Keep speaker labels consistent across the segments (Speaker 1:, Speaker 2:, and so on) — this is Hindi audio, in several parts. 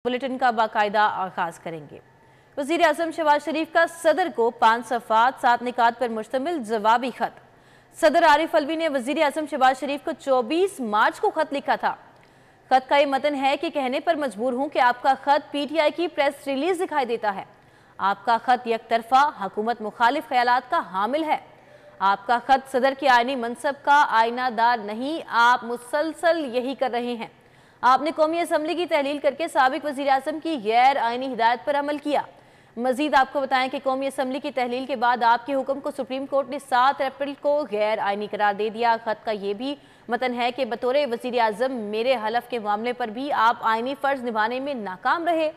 Speaker 1: बुलेटिन का बाकायदा आगाज करेंगे। वज़ीर आज़म शहबाज शरीफ का सदर को 5 सफ़ात 7 निकात पर मुश्तमिल जवाबी खत। सदर आरिफ अलवी ने वज़ीर आज़म शहबाज शरीफ को 24 मार्च को खत लिखा था। खत का ये मतन है कि कहने पर मजबूर हूं कि आपका खत PTI की प्रेस रिलीज दिखाई देता है। आपका खत एक तरफा हुकूमत मुखालिफ ख्यालात का हामिल है। आपका खत सदर के आईनी मनसब का आईनादार नहीं, आप मुसलसल यही कर रहे हैं। आपने कौमी असम्बली की तहलील करके साबिक वज़ीर आज़म की गैर आईनी हिदायत पर अमल किया। मजीद आपको बताएं कि कौमी असम्बली की तहलील के बाद आपके हुक्म को सुप्रीम कोर्ट ने 7 अप्रैल को गैर आईनी करार दे दिया। खत का ये भी मतन है कि बतौर वज़ीर आज़म मेरे हलफ के मामले पर भी आप आईनी फ़र्ज निभाने में नाकाम रहे।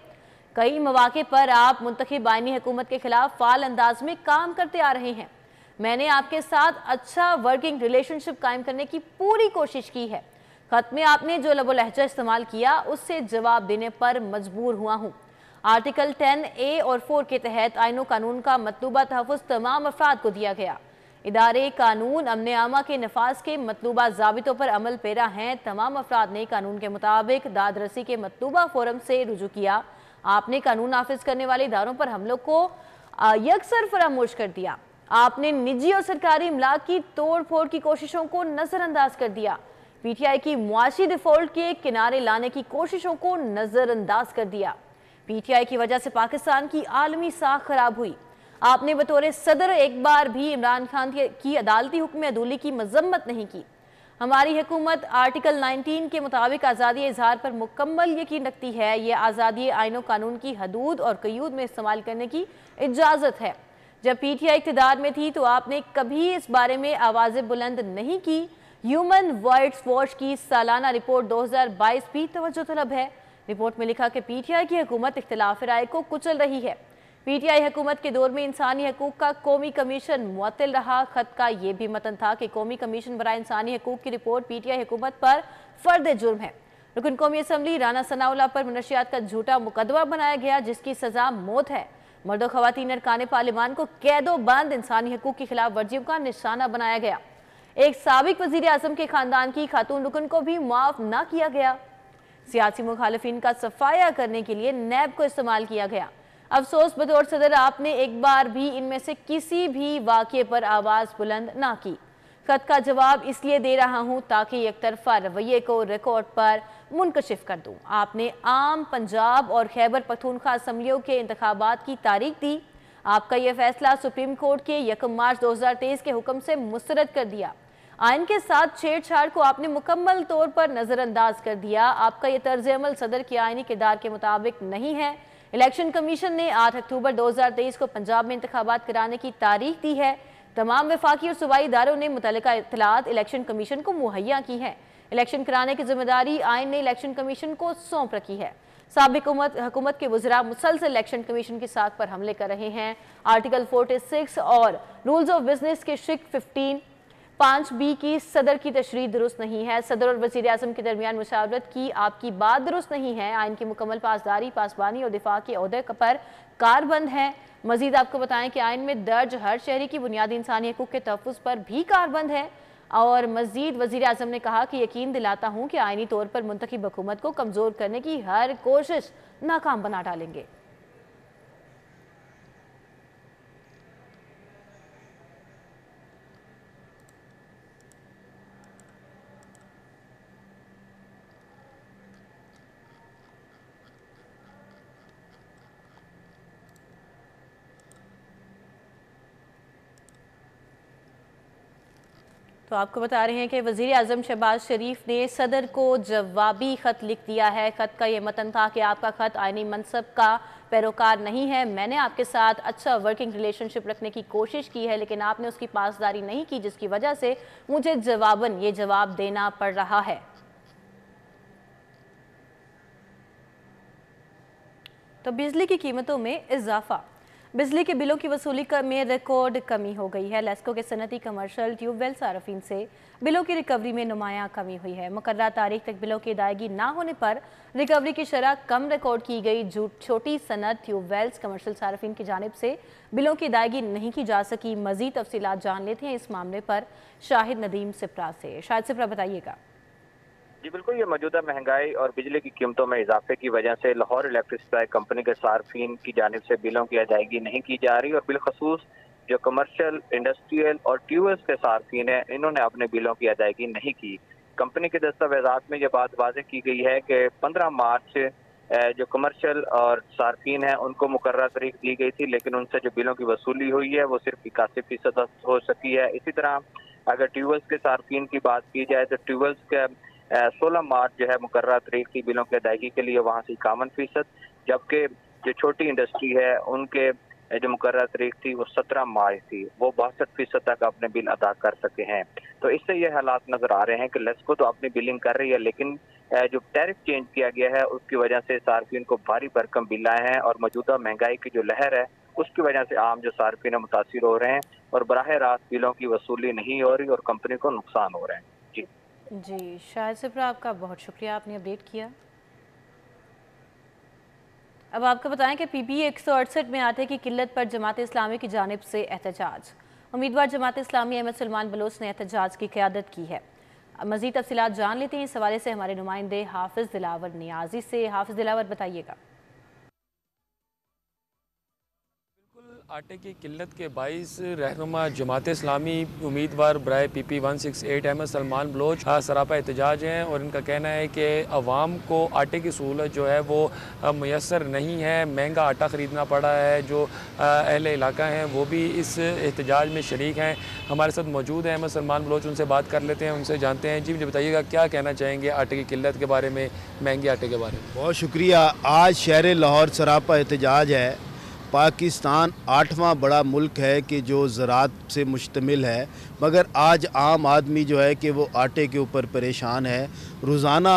Speaker 1: कई मौके पर आप मुंतखब आईनी हुकूमत के खिलाफ फाल अंदाज में काम करते आ रहे हैं। मैंने आपके साथ अच्छा वर्किंग रिलेशनशिप कायम करने की पूरी कोशिश की है। खत में आपने जो लबो लहजा इस्तेमाल किया उससे जवाब देने पर मजबूर हुआ हूँ। आर्टिकल 10A और 4 के तहत आईनो कानून का मतलूबा तहफ़्फ़ुज़ तमाम अफराद को दिया गया। इदारे कानून अमन आमा के नफाज के मतलूबा ज़ाबितों पर अमल पेरा हैं। तमाम अफराद ने कानून के मुताबिक दाद रसी के मतलूबा फोरम से रुजू किया। आपने कानून नाफिज करने वाले इदारों पर हमलों को यकसर फरामोश कर दिया। आपने निजी और सरकारी इमलाक की तोड़ फोड़ की कोशिशों को नजरअंदाज कर दिया। PTI की मुआशी डिफॉल्ट के किनारे लाने की कोशिशों को नजरअंदाज कर दिया। PTI की वजह से पाकिस्तान की आलमी साख खराब हुई। आपने बतौर सदर एक बार भी इमरान खान की अदालती हुक्म अदूली की मजम्मत नहीं की। हमारी हुकूमत आर्टिकल 19 के मुताबिक आज़ादी इजहार पर मुकम्मल यकीन रखती है। ये आज़ादी आईनो कानून की हदूद और कयूद में इस्तेमाल करने की इजाज़त है। जब PTI इक़्तिदार में थी तो आपने कभी इस बारे में आवाज़ें बुलंद नहीं की। ह्यूमन राइट्स वॉच की सालाना रिपोर्ट 2022 भी तवज्जो तलब है। रिपोर्ट में लिखा कि PTI की हुकूमत इख्तिलाफ राय को कुचल रही है। PTI हुकूमत के दौर में इंसानी हकूक का कौमी कमीशन मुअत्तल रहा। खत का ये भी मतन था कि कौमी कमीशन बराए इंसानी हकूक की रिपोर्ट PTI हुकूमत पर फर्द जुर्म है। रुकन कौमी असम्बली राना सनाउल्लाह पर मनशियात का झूठा मुकदमा बनाया गया जिसकी सजा मौत है। मर्द ख़वातीन अरकान पार्लिमान को कैदो बंद इंसानी हकूक की खिलाफ वर्जियों का निशाना बनाया गया। एक साबिक वज़ीर आज़म के खानदान की खातून रुकन को भी माफ न किया गया। सियासी मुखालिफिन का सफाया करने के लिए नैब को इस्तेमाल किया गया। अफसोस बतौर सदर आपने एक बार भी इनमें से किसी भी वाक़े पर आवाज़ बुलंद ना की। खत का जवाब इसलिए दे रहा हूँ ताकि एक तरफा रवैये को रिकॉर्ड पर मुनकशिफ कर दूँ। आपने आम, पंजाब और खैबर पख्तूनख्वा असम्बलियों के इंतखाबात की तारीख दी। आपका यह फैसला सुप्रीम कोर्ट के 1 मार्च 2023 के हुक्म से मुस्तरद कर दिया। आइन के साथ छेड़छाड़ को आपने मुकम्मल तौर पर नजरअंदाज कर दिया। आपका यह तर्ज अमल सदर के आईनी किरदार के मुताबिक नहीं है। इलेक्शन कमीशन ने 8 अक्टूबर 2023 को पंजाब में इंतखाबात कराने की तारीख दी है। तमाम वफाकी और सूबाई इदारों ने मुतल्लिका इत्तलात इलेक्शन कमीशन को मुहैया की है। इलेक्शन कराने की जिम्मेदारी आइन ने इलेक्शन कमीशन को सौंप रखी है। साबिक हुकूमत के वज़रा मुसलसल इलेक्शन कमीशन की साख पर हमले कर रहे हैं। आर्टिकल 46 और रूल्स ऑफ बिजनेस के शिक 15(5)(b) की सदर की तशरीह दुरुस्त नहीं है। सदर और वज़ीर आज़म के दरमियान मुशावरत की आपकी बात दुरुस्त नहीं है। आइन की मुकम्मल पासदारी, पासबानी और दिफा के ओहदे पर कारबंद है। मजीद आपको बताएं कि आइन में दर्ज हर शहरी की बुनियादी इंसानी हकूक के तहफ़्फ़ुज़ पर भी कारबंद है। और मजीद वज़ीर आज़म ने कहा कि यकीन दिलाता हूँ कि आइनी तौर पर मुंतखब हुकूमत को कमज़ोर करने की हर कोशिश नाकाम बना डालेंगे। तो आपको बता रहे हैं कि वज़ीर आज़म शहबाज शरीफ ने सदर को जवाबी ख़त लिख दिया है। ख़त का ये मतन था कि आपका ख़त आईनी मनसब का पैरोकार नहीं है। मैंने आपके साथ अच्छा वर्किंग रिलेशनशिप रखने की कोशिश की है लेकिन आपने उसकी पासदारी नहीं की जिसकी वजह से मुझे जवाबन ये जवाब देना पड़ रहा है। तो बिजली की कीमतों में इजाफा। बिजली के बिलों की वसूली में रिकॉर्ड कमी हो गई है। लेस्को के सनती कमर्शियल ट्यूबवेल सार्फिन से बिलों की रिकवरी में नुमायां कमी हुई है। मुकर्रर तारीख तक बिलों की अदायगी ना होने पर रिकवरी की शरह कम रिकॉर्ड की गई। छोटी सनत ट्यूबवेल्स कमर्शियल सार्फिन की जानिब से बिलों की अदायगी नहीं की जा सकी। मजीद तफसीलात जान लेते हैं इस मामले पर शाहिद नदीम सिप्रा से। शाहिद सिप्रा, बताइएगा।
Speaker 2: जी बिल्कुल, ये मौजूदा महंगाई और बिजली की कीमतों में इजाफे की वजह से लाहौर इलेक्ट्रिक सप्लाई कंपनी के सार्फिन की जानिब से बिलों की अदायगी नहीं की जा रही और बिलखसूस जो कमर्शियल, इंडस्ट्रियल और ट्यूबवेल्स के सार्फिन हैं, इन्होंने अपने बिलों की अदायगी नहीं की। कंपनी के दस्तावेजात में ये बात वाज़ेह की गई है कि 15 मार्च जो कमर्शियल और सार्फिन हैं उनको मुकर्रर तारीख दी गई थी, लेकिन उनसे जो बिलों की वसूली हुई है वो सिर्फ 81% हो सकी है। इसी तरह अगर ट्यूबवेल्स के सार्फिन की बात की जाए तो ट्यूबवेल्स के 16 मार्च जो है मुकर्रर तारीख थी बिलों की अदायगी के लिए, वहाँ से 51%, जबकि जो छोटी इंडस्ट्री है उनके जो मुकर्रर तारीख थी वो 17 मार्च थी, वो 62% तक अपने बिल अदा कर सके हैं। तो इससे ये हालात नजर आ रहे हैं कि लेस्को तो अपनी बिलिंग कर रही है, लेकिन जो टैरिफ चेंज किया गया है उसकी वजह से सार्फिन को भारी भरकम बिल आए हैं और मौजूदा महंगाई की जो लहर है उसकी वजह से आम जो सार्फिन है मुतासिर हो रहे हैं और बराह रास्त बिलों की वसूली नहीं हो रही और कंपनी को नुकसान हो रहे हैं।
Speaker 1: जी शाहिद सिप्रा, आपका बहुत शुक्रिया, आपने अपडेट किया। अब आपको बताएं कि पीपीए 168 में आटे की किल्लत पर जमात इस्लामी की जानिब से एहतजाज। उम्मीदवार जमात इस्लामी अहमद सलमान बलोच ने एहतजाज की क़यादत की है। मज़ीद तफसीलात जान लेते हैं इस हवाले से हमारे नुमाइंदे हाफिज़ दिलावर नियाजी से। हाफिज़ दिलावर, बताइएगा।
Speaker 3: आटे की किल्लत के बाइस रहनुमा जमात इस्लामी उम्मीदवार बराए PP 168 अहमद सलमान बलोच सरापा एहतजाज हैं और इनका कहना है कि अवाम को आटे की सहूलत जो है वो मैसर नहीं है, महंगा आटा ख़रीदना पड़ा है। जो अहले इलाका हैं वो भी इस एहतजाज में शरीक हैं। हमारे साथ मौजूद हैं अहमद सलमान बलोच, उनसे बात कर लेते हैं, उनसे जानते हैं। जी मुझे बताइएगा क्या कहना चाहेंगे आटे की किल्लत के बारे में, महंगे आटे के बारे में।
Speaker 4: बहुत शुक्रिया। आज शहर लाहौर सरापा एहतजाज है। पाकिस्तान 8वां बड़ा मुल्क है कि जो ज़राअत से मुश्तमिल है, मगर आज आम आदमी जो है कि वो आटे के ऊपर परेशान है। रोज़ाना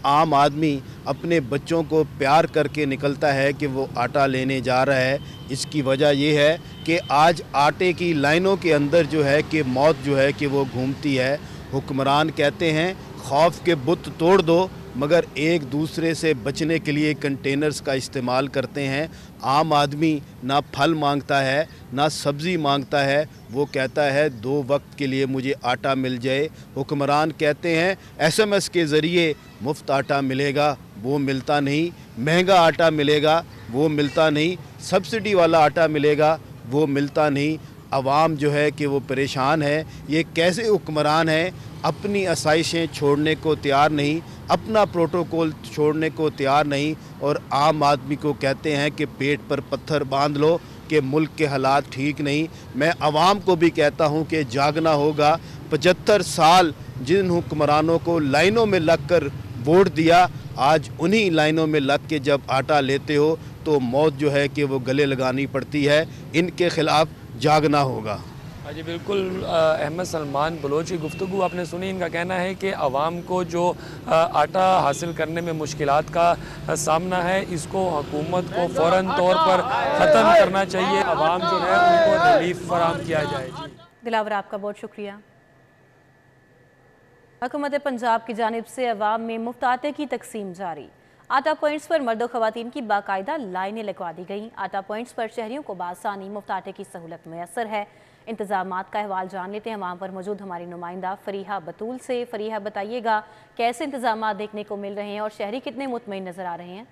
Speaker 4: आम आदमी अपने बच्चों को प्यार करके निकलता है कि वो आटा लेने जा रहा है। इसकी वजह ये है कि आज आटे की लाइनों के अंदर जो है कि मौत जो है कि वो घूमती है। हुक्मरान कहते हैं खौफ के बुत तोड़ दो, मगर एक दूसरे से बचने के लिए कंटेनर्स का इस्तेमाल करते हैं। आम आदमी ना फल मांगता है ना सब्ज़ी मांगता है, वो कहता है 2 वक्त के लिए मुझे आटा मिल जाए। हुक्मरान कहते हैं SMS के ज़रिए मुफ्त आटा मिलेगा, वो मिलता नहीं। महंगा आटा मिलेगा, वो मिलता नहीं। सब्सिडी वाला आटा मिलेगा, वो मिलता नहीं। आवाम जो है कि वो परेशान है। ये कैसे हुक्मरान हैं, अपनी आसाइशें छोड़ने को तैयार नहीं, अपना प्रोटोकॉल छोड़ने को तैयार नहीं, और आम आदमी को कहते हैं कि पेट पर पत्थर बांध लो कि मुल्क के हालात ठीक नहीं। मैं आवाम को भी कहता हूं कि जागना होगा। 75 साल जिन हुक्मरानों को लाइनों में लगकर वोट दिया, आज उन्हीं लाइनों में लग के जब आटा लेते हो तो मौत जो है कि वो गले लगानी पड़ती है। इनके खिलाफ जागना होगा।
Speaker 3: जी बिल्कुल, अहमद सलमान बलोच की गुफ्तगू आपने सुनी। इनका कहना है कि आवाम को जो आटा हासिल करने में मुश्किलात का सामना है, इसको हुकूमत को फ़ौरन तौर पर ख़त्म करना चाहिए। आवाम जो है उनको रिलीफ फराहम किया जाए। जी
Speaker 1: दिलावर, आपका बहुत शुक्रिया। हुकूमत पंजाब की जानिब से अवाम में मुफ्त आटे की तकसीम जारी। आटा पॉइंट्स पर मर्द और ख़वातीन की बाकायदा लाइनें लगवा दी गईं। आटा पॉइंट्स पर शहरियों को बासानी मुफ्त आटे की सहूलत मैसर है। इंतजामात का अहवाल जान लेते हैं वहाँ पर मौजूद हमारी नुमाइंदा फरीहा बतूल से। फरीहा, बताइएगा कैसे इंतजामात देखने को मिल रहे हैं और शहरी कितने मुतमईन नज़र आ रहे हैं?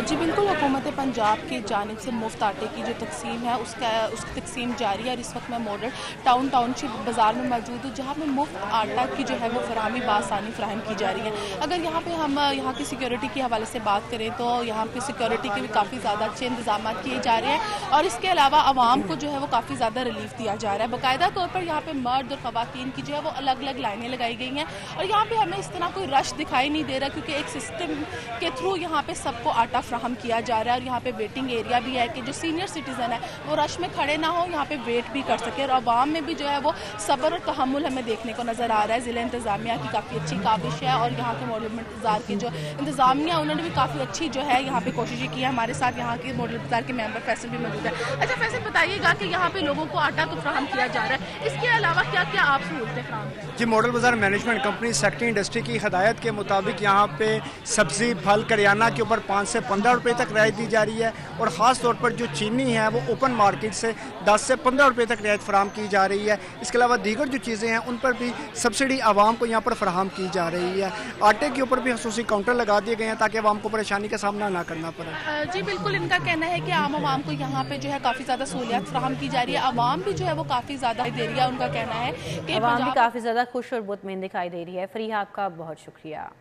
Speaker 5: जी बिल्कुल, हुकूमत पंजाब की जानिब से मुफ्त आटे की जो तकसीम है उसकी तकसीम जारी है। और इस वक्त मैं मॉडल टाउनशिप बाज़ार में मौजूद हूँ, जहाँ पे मुफ्त आटा की जो है वो फराहमी बासानी फ्राहम की जा रही है। अगर यहाँ पे हम यहाँ की सिक्योरिटी के हवाले से बात करें तो यहाँ पे सिक्योरिटी के भी काफ़ी ज़्यादा अच्छे इंतजाम किए जा रहे हैं और इसके अलावा आवाम को जो है वो काफ़ी ज़्यादा रिलीफ दिया जा रहा है। बाकायदा तौर पर यहाँ पे मर्द और ख़वातीन की जो है वो अलग अलग लाइनें लगाई गई हैं और यहाँ पर हमें इस तरह कोई रश दिखाई नहीं दे रहा, क्योंकि एक सिस्टम के थ्रू यहाँ पर सबको आटा फ्राहम किया जा रहा है। और यहाँ पे वेटिंग एरिया भी है कि जो सीनियर सिटीजन है वो रश में खड़े ना हो, यहाँ पे वेट भी कर सके। और आवाम में भी जो है वो सब्र और तहम्मुल हमें देखने को नज़र आ रहा है। ज़िला इंतज़ामिया की काफ़ी अच्छी काबिश है और यहाँ के मॉडल बाज़ार की जो इंतज़ामिया उन्होंने भी काफ़ी अच्छी जो है यहाँ पे कोशिशें की है। हमारे साथ यहाँ के मॉडल बाज़ार के मेंबर फैसल भी मौजूद है। अच्छा फैसल, बताइएगा कि यहाँ पे लोगों को आटा तो फ्राहम किया जा रहा है, इसके अलावा क्या क्या आप सहूलतें फ्राहम करें?
Speaker 6: जी, मॉडल बाज़ार मैनेजमेंट कंपनी सेक्टर इंडस्ट्री की हदायत के मुताबिक यहाँ पे सब्ज़ी, फल, करियाना के ऊपर 5 से 15 रुपये तक रियायत दी जा रही है, और ख़ास तौर पर जो चीनी है वो ओपन मार्केट से 10 से 15 रुपये तक रियायत फराहम की जा रही है। इसके अलावा दीगर जो चीज़ें हैं उन पर भी सब्सिडी आवाम को यहाँ पर फराहम की जा रही है। आटे के ऊपर भी खसूसी काउंटर लगा दिए गए हैं ताकि आवाम को परेशानी का सामना ना करना पड़े।
Speaker 5: जी बिल्कुल, इनका कहना है कि आम आवाम को यहाँ पे जो है काफ़ी ज़्यादा सहूलियत फराहम की जा रही है। आवाम भी जो है वो काफ़ी ज़्यादा दे रही है। उनका कहना है कि
Speaker 1: आवाम भी काफ़ी ज़्यादा खुश और मुतमईन दिखाई दे रही है। फरीहा, आपका बहुत शुक्रिया।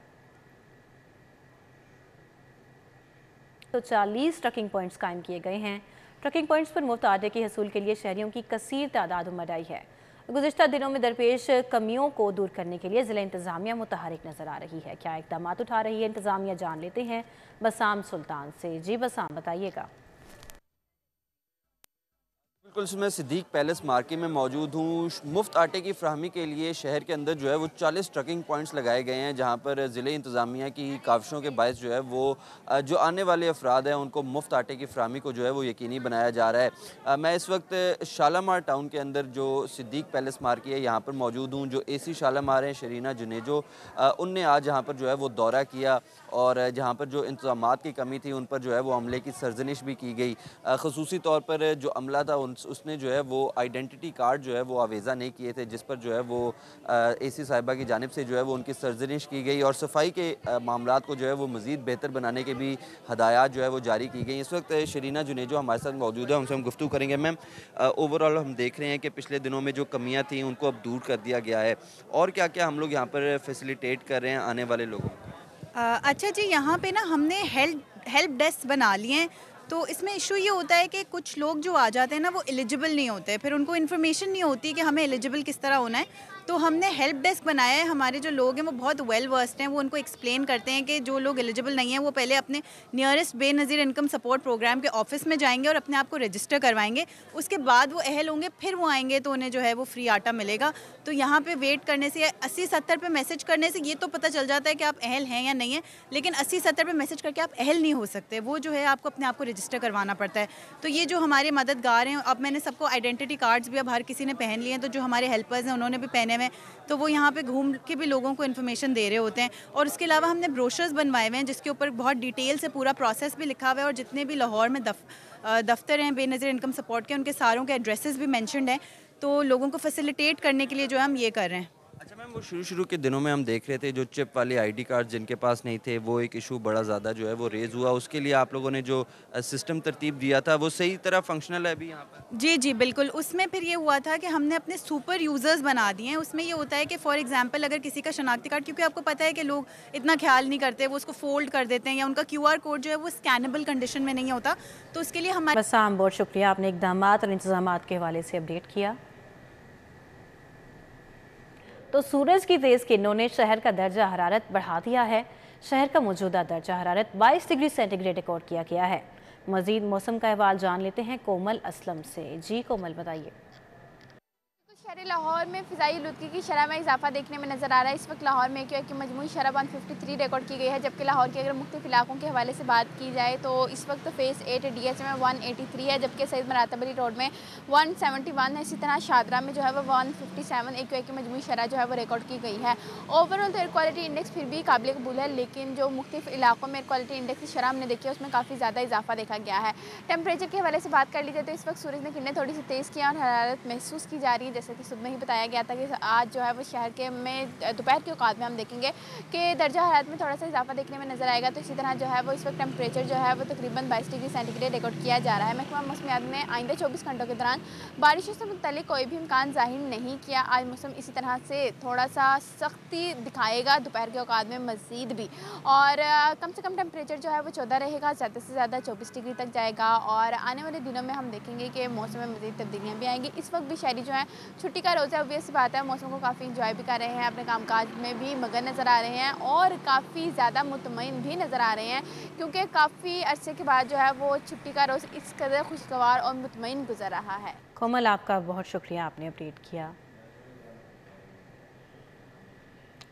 Speaker 1: तो 40 ट्रकिंग पॉइंट्स कायम किए गए हैं। ट्रकिंग पॉइंट्स पर मुफ्त आटे के हसूल के लिए शहरियों की कसीर तादाद उमड़ आई है। गुज़िश्ता दिनों में दरपेश कमियों को दूर करने के लिए ज़िला इंतज़ामिया मुतहरिक नज़र आ रही है। क्या इक़दाम उठा रही है इंतज़ामिया, जान लेते हैं बसाम सुल्तान से। जी बसाम, बताइएगा।
Speaker 7: बिल्कुल, मैं सिद्दीक पैलेस मार्केट में मौजूद हूँ। मुफ्त आटे की फ्राहमी के लिए शहर के अंदर जो है वो 40 ट्रकिंग पॉइंट्स लगाए गए हैं, जहाँ पर ज़िले इंतज़ामिया की काविशों के बायस जो है वो जो आने वाले अफराद हैं उनको मुफ्त आटे की फ्राहमी को जो है वो यकीनी बनाया जा रहा है। मैं इस वक्त शालामार टाउन के अंदर जो सिद्दीक पैलेस मार्केट है यहाँ पर मौजूद हूँ। जो AC शालामार हैं शरीना जुनेजो, उनने आज यहाँ पर जो है वो दौरा किया और जहाँ पर जो इंतज़ामात की कमी थी उन पर जो है वो अमले की सरजनिश भी की गई। ख़ुसूसी तौर पर जो अमला था उसने जो है वो आइडेंटिटी कार्ड जो है वो आवेज़ा नहीं किए थे, जिस पर जो है वो AC साहिबा की जानिब से जो है वो उनकी सरजनिश की गई और सफाई के मामलात को जो है वो मज़ीद बेहतर बनाने के भी हदायत जो है वो जारी की गई। इस वक्त शरीना जुनेजो हमारे साथ मौजूद है, उनसे हम गुफ्तगू करेंगे। मैम, ओवरऑल हम देख रहे हैं कि पिछले दिनों में जो कमियाँ थी उनको अब दूर कर दिया गया है, और क्या क्या हम लोग यहाँ पर फैसिलिटेट कर रहे हैं आने वाले लोगों को?
Speaker 8: अच्छा जी, यहाँ पे ना हमने हेल्प डेस्क बना लिए हैं। तो इसमें इशू ये होता है कि कुछ लोग जो आ जाते हैं ना वो एलिजिबल नहीं होते, फिर उनको इन्फॉर्मेशन नहीं होती कि हमें एलिजिबल किस तरह होना है। तो हमने हेल्प डेस्क बनाया है। हमारे जो लोग हैं वो बहुत वेल वर्स्ड हैं, वो उनको एक्सप्लेन करते हैं कि जो लोग एलिजिबल नहीं हैं वो पहले अपने nearest Benazir income support program के ऑफिस में जाएंगे और अपने आप को रजिस्टर करवाएंगे। उसके बाद वो अहल होंगे, फिर वो आएंगे तो उन्हें जो है वो फ्री आटा मिलेगा। तो यहाँ पे वेट करने से 80-70 पे मैसेज करने से ये तो पता चल जाता है कि आप अहल हैं या नहीं है, लेकिन 80-70 पे मैसेज करके आप अहल नहीं हो सकते। वो जो है आपको अपने आप को रजिस्टर करवाना पड़ता है। तो ये जो हमारे मददगार हैं, अब मैंने सबको आइडेंटिटी कार्ड्स भी अब हर किसी ने पहन लिए हैं, तो जो हमारे हेल्पर्स हैं उन्होंने भी पहने हुए हैं, तो वो यहाँ पे घूम के भी लोगों को इन्फॉर्मेशन दे रहे होते हैं। और उसके अलावा हमने ब्रोशर्स बनवाए हुए हैं जिसके ऊपर बहुत डिटेल से पूरा प्रोसेस भी लिखा हुआ है, और जितने भी लाहौर में दफ्तर हैं बेनज़ीर इनकम सपोर्ट के, उनके सारों के एड्रेसेस भी मेंशन्ड हैं। तो लोगों को फैसिलिटेट करने के लिए जो है हम ये कर रहे हैं।
Speaker 7: अच्छा मैम, वो शुरू के दिनों में हम देख रहे थे जो चिप वाले ID कार्ड जिनके पास नहीं थे, वो एक इशू बड़ा ज़्यादा जो है वो रेज़ हुआ। उसके लिए आप लोगों ने जो सिस्टम तरतीब दिया था वो सही तरह फंक्शनल है अभी यहाँ पर?
Speaker 8: जी जी बिल्कुल। उसमें फिर ये हुआ था कि हमने अपने सुपर यूज़र्स बना दिए हैं। उसमें ये होता है कि फॉर एग्जांपल अगर किसी का शनाख्ती कार्ड, क्योंकि आपको पता है कि लोग इतना ख्याल नहीं करते, वो उसको फोल्ड कर देते हैं या उनका QR कोड जो है वो स्कैनेबल कंडीशन में नहीं होता, तो उसके लिए हमारे
Speaker 1: बसाम, बहुत शुक्रिया, आपने इक़दामात और इंतज़ामात के हवाले से अपडेट किया। तो सूरज की तेज़ किरणों ने शहर का दर्जा हरारत बढ़ा दिया है। शहर का मौजूदा दर्जा हरारत 22 डिग्री सेंटीग्रेड रिकॉर्ड किया गया है। मज़ीद मौसम का अहवाल जान लेते हैं कोमल असलम से। जी कोमल, बताइए।
Speaker 9: शहर लाहौर में फ़िज़ाई आलूदगी की शरह में इजाफा देखने में नज़र आ रहा है। इस वक्त लाहौर में AQI की मजमूई शरह 153 रिकॉर्ड की गई है, जबकि लाहौर के अगर मुख्तलिफ इलाकों के हवाले से बात की जाए तो इस वक्त फ़ेज़ 8 DH में 183 है, जबकि सैयद मरातब अली रोड में 171 है। इसी तरह शादरा में जो है वो 157 AQI की मजमूई शरह जो है वो रिकॉर्ड की गई है। ओवरऑल तो एयर क्वालिटी इंडेक्स फिर भी काबिल कबूल है, लेकिन जो मुख्तलिफ इलाकों में एयर क्वालिटी इंडेक्स की शरह हमने देखी है उसमें काफ़ी ज़्यादा इजाफा देखा गया है। टेम्परेचर के हवाले से बात कर लीजिए तो इस वक्त सूरज ने किरणें थोड़ी सी तेज़ किया और हरारत महसूस की जा रही है। जैसे कि सुबह ही बताया गया था कि आज जो है वो शहर के में दोपहर के औकात में हम देखेंगे कि दर्जा हरारत में थोड़ा सा इजाफा देखने में नजर आएगा। तो इसी तरह जो है वो इस वक्त टेम्परेचर जो है वो तकरीबन 22 डिग्री सेंटीग्रेड रिकॉर्ड किया जा रहा है। महकमा मौसमियात ने आइंदा 24 घंटों के दौरान बारिशों से मुतल्लिक कोई भी इम्कान जाहिर नहीं किया। आज मौसम इसी तरह से थोड़ा सा सख्ती दिखाएगा दोपहर के औकात में मज़ीद भी, और कम से कम टेम्परेचर जो है वो 14 रहेगा, ज़्यादा से ज़्यादा 24 डिग्री तक जाएगा। और आने वाले दिनों में हम देखेंगे कि मौसम में मज़ीद तब्दीलियाँ भी आएंगी। इस वक्त भी शहरी जो है छुट्टी का रोज़ है, ऑब्वियस बात है, मौसम को काफ़ी इंजॉय भी कर रहे हैं, अपने कामकाज में भी मगन नज़र आ रहे हैं और काफ़ी ज़्यादा मुतमईन भी नज़र आ रहे हैं, क्योंकि काफ़ी अरसे के बाद जो है वो छुट्टी का रोज़ इस कदर खुशगवार और मुतमईन गुजर रहा है।
Speaker 1: कोमल, आपका बहुत शुक्रिया, आपने अपडेट किया।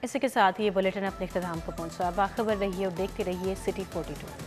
Speaker 1: इसी के साथ ही ये बुलेटिन अपने इख्तिताम को पहुँचा। बाखबर रहिए और देखते रहिए सिटी 42।